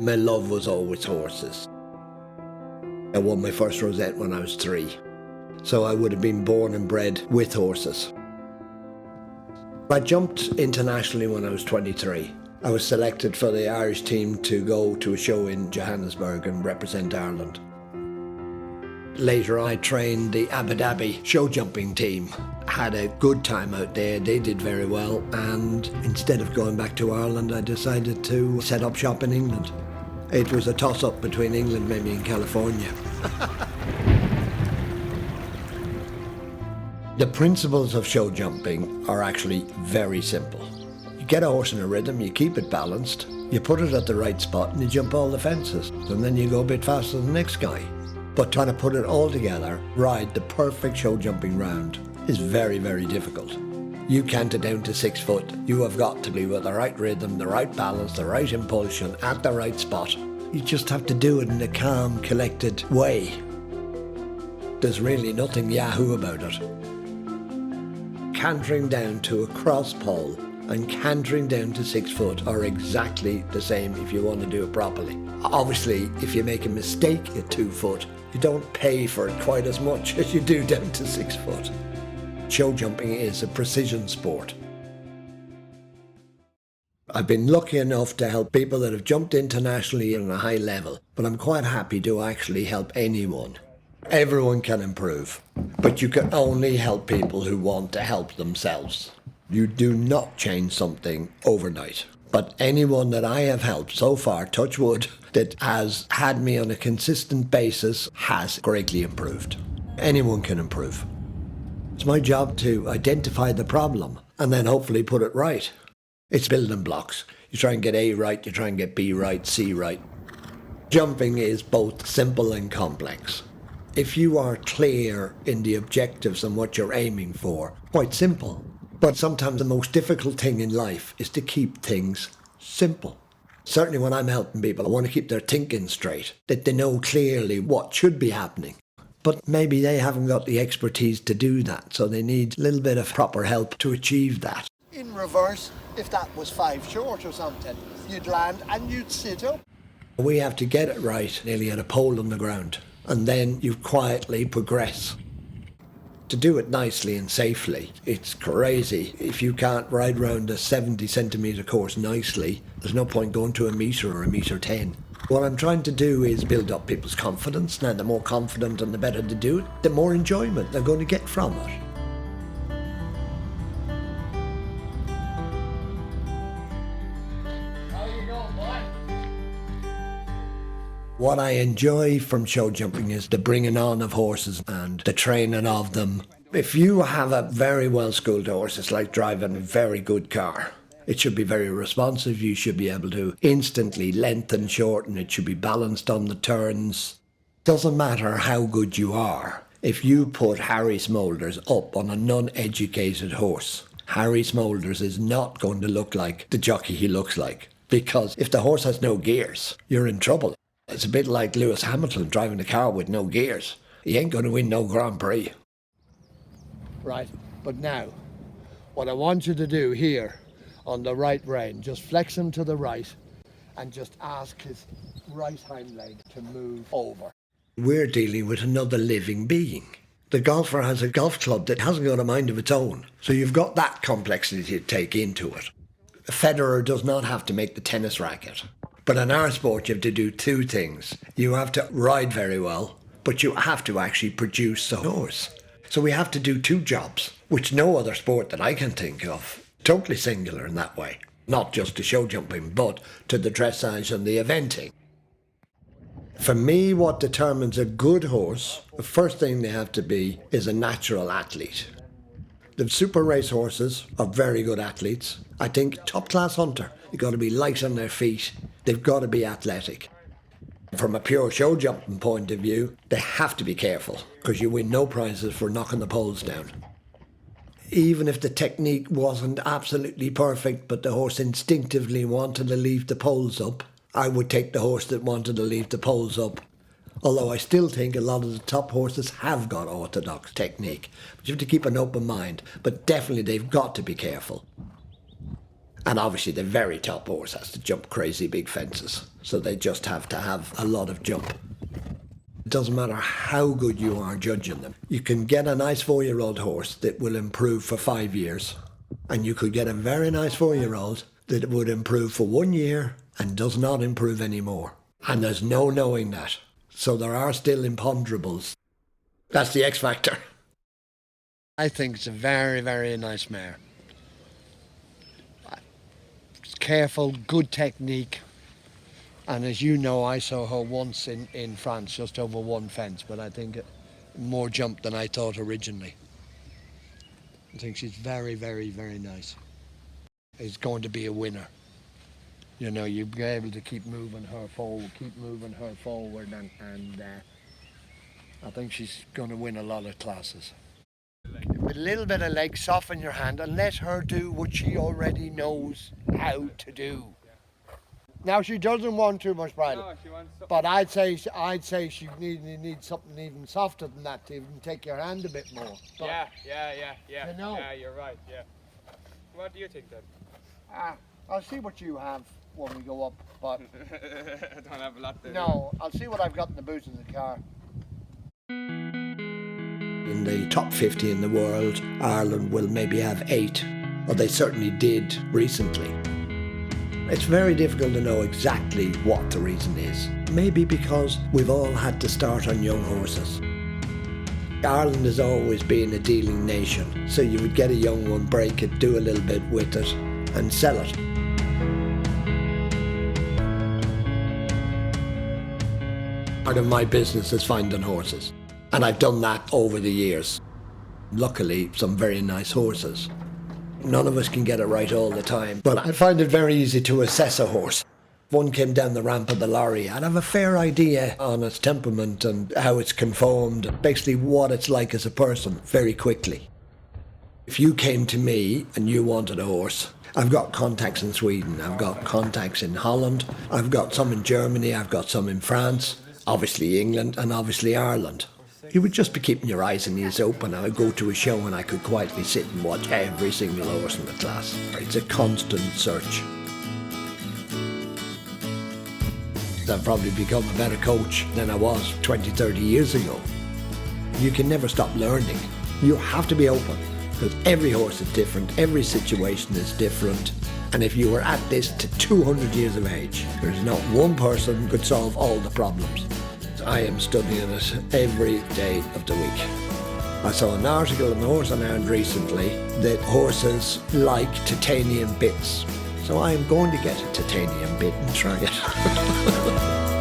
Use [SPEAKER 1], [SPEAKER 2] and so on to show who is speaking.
[SPEAKER 1] My love was always horses. I won my first rosette when I was 3, so I would have been born and bred with horses. I jumped internationally when I was 23. I was selected for the Irish team to go to a show in Johannesburg and represent Ireland. Later I trained the Abu Dhabi Showjumping team. Had a good time out there, they did very well, and instead of going back to Ireland I decided to set up shop in England. It was a toss-up between England maybe and California. The principles of show jumping are actually very simple. You get a horse in a rhythm, you keep it balanced, you put it at the right spot and you jump all the fences, and then you go a bit faster than the next guy. But trying to put it all together, ride the perfect show jumping round, is very, very difficult. You can't get down to 6 foot. You have got to be with the right rhythm, the right balance, the right impulsion, at the right spot. You just have to do it in a calm, collected way. There's really nothing yahoo about it. Cantering down to a cross pole and cantering down to 6 foot are exactly the same if you want to do it properly. Obviously, if you make a mistake at 2 foot, you don't pay for it quite as much as you do down to 6 foot. Show jumping is a precision sport. I've been lucky enough to help people that have jumped internationally on a high level, but I'm quite happy to actually help anyone. Everyone can improve, but you can only help people who want to help themselves. You do not change something overnight. But anyone that I have helped so far, touch wood, that has had me on a consistent basis has greatly improved. Anyone can improve. It's my job to identify the problem and then hopefully put it right. It's building blocks. You try and get A right, you try and get B right, C right. Jumping is both simple and complex. If you are clear in the objectives and what you're aiming for, quite simple. But sometimes the most difficult thing in life is to keep things simple. Certainly when I'm helping people, I want to keep their thinking straight, that they know clearly what should be happening. But maybe they haven't got the expertise to do that, so they need a little bit of proper help to achieve that.
[SPEAKER 2] In reverse, if that was 5 short or something, you'd land and you'd sit up.
[SPEAKER 1] We have to get it right, nearly at a pole on the ground, and then you quietly progress. To do it nicely and safely, it's crazy. If you can't ride round a 70 centimetre course nicely, there's no point going to a metre or a metre 10. What I'm trying to do is build up people's confidence. Now, the more confident and the better they do it, the more enjoyment they're going to get from it. What I enjoy from show jumping is the bringing on of horses and the training of them. If you have a very well-schooled horse, it's like driving a very good car. It should be very responsive. You should be able to instantly lengthen, shorten. It should be balanced on the turns. Doesn't matter how good you are. If you put Harry Smolders up on a non-educated horse, Harry Smolders is not going to look like the jockey he looks like. Because if the horse has no gears, you're in trouble. It's a bit like Lewis Hamilton driving a car with no gears. He ain't going to win no Grand Prix.
[SPEAKER 2] Right, but now, what I want you to do here on the right rein, just flex him to the right and just ask his right hind leg to move over.
[SPEAKER 1] We're dealing with another living being. The golfer has a golf club that hasn't got a mind of its own, so you've got that complexity to take into it. A Federer does not have to make the tennis racket. But in our sport, you have to do 2 things. You have to ride very well, but you have to actually produce a horse. So we have to do 2 jobs, which no other sport that I can think of. Totally singular in that way. Not just to show jumping, but to the dressage and the eventing. For me, what determines a good horse, the first thing they have to be is a natural athlete. The super race horses are very good athletes. I think top-class hunter, you've got to be light on their feet. They've got to be athletic. From a pure show jumping point of view, they have to be careful because you win no prizes for knocking the poles down. Even if the technique wasn't absolutely perfect, but the horse instinctively wanted to leave the poles up, I would take the horse that wanted to leave the poles up. Although I still think a lot of the top horses have got orthodox technique. But you have to keep an open mind, but definitely they've got to be careful. And obviously the very top horse has to jump crazy big fences. So they just have to have a lot of jump. It doesn't matter how good you are judging them. You can get a nice 4-year-old horse that will improve for 5 years. And you could get a very nice 4-year-old that would improve for 1 year and does not improve anymore. And there's no knowing that. So there are still imponderables. That's the X factor.
[SPEAKER 2] I think it's a very, very nice mare. It's careful, good technique. And as you know, I saw her once in France, just over one fence, but I think more jump than I thought originally. I think she's very, very, very nice. It's going to be a winner. You know, you'll be able to keep moving her forward, and I think she's going to win a lot of classes. With a little bit of leg, soften your hand and let her do what she already knows how to do. Now she doesn't want too much bridle,
[SPEAKER 3] No, she wants something.
[SPEAKER 2] but I'd say she needs something even softer than that to even take your hand a bit more. But,
[SPEAKER 3] Yeah.
[SPEAKER 2] You know.
[SPEAKER 3] Yeah, you're right, yeah. What do you think then?
[SPEAKER 2] I'll see what you have when we go up, but
[SPEAKER 3] I don't have a lot there.
[SPEAKER 2] no, I'll see what I've got in the boot in the car.
[SPEAKER 1] In the top 50 in the world, Ireland will maybe have 8, or they certainly did recently. It's very difficult to know exactly what the reason is. Maybe because we've all had to start on young horses. Ireland has always been a dealing nation, so you would get a young one, break it, do a little bit with it, and sell it. Part of my business is finding horses, and I've done that over the years. Luckily, some very nice horses. None of us can get it right all the time, but I find it very easy to assess a horse. One came down the ramp of the lorry, I'd have a fair idea on its temperament and how it's conformed, basically what it's like as a person, very quickly. If you came to me and you wanted a horse, I've got contacts in Sweden, I've got contacts in Holland, I've got some in Germany, I've got some in France, obviously England and obviously Ireland. You would just be keeping your eyes and ears open. I would go to a show and I could quietly sit and watch every single horse in the class. It's a constant search. I've probably become a better coach than I was 20, 30 years ago. You can never stop learning. You have to be open, because every horse is different, every situation is different. And if you were at this to 200 years of age, there's not one person could solve all the problems. I am studying it every day of the week. I saw an article in the Horse on Ireland recently that horses like titanium bits. So I am going to get a titanium bit and try it.